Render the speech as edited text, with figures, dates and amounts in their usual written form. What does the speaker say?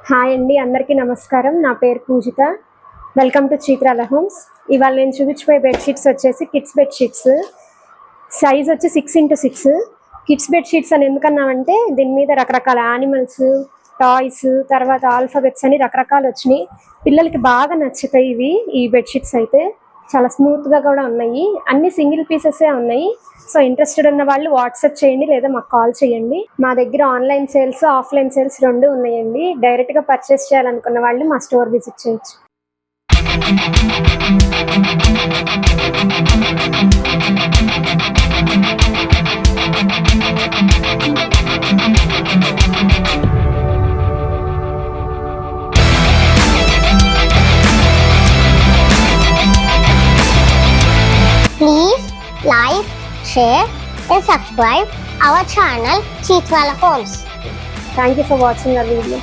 Hi అండి, అందరికీ నమస్కారం. నా పేరు పూజిత. వెల్కమ్ టు చిత్రాల హోమ్స్. ఇవాళ నేను చూపించిపోయే బెడ్షీట్స్ వచ్చేసి కిడ్స్ బెడ్షీట్స్. సైజ్ వచ్చి 6x6. కిడ్స్ బెడ్షీట్స్ అని ఎందుకన్నామంటే దీని మీద రకరకాల యానిమల్స్, టాయ్స్, తర్వాత ఆల్ఫాబెట్స్ అని రకరకాలు వచ్చినాయి. పిల్లలకి బాగా నచ్చుతాయి ఈ బెడ్షీట్స్. అయితే చాలా స్మూత్గా కూడా ఉన్నాయి. అన్ని సింగిల్ పీసెసే ఉన్నాయి. సో ఇంట్రెస్టెడ్ ఉన్న వాళ్ళు వాట్సాప్ చేయండి లేదా మాకు కాల్ చేయండి. మా దగ్గర ఆన్లైన్ సేల్స్, ఆఫ్లైన్ సేల్స్ రెండు ఉన్నాయండి. డైరెక్ట్గా పర్చేస్ చేయాలనుకున్న వాళ్ళు మా స్టోర్ విజిట్ చేయొచ్చు. Please like, share and subscribe our channel Chitwala Homes. Thank you for watching our video.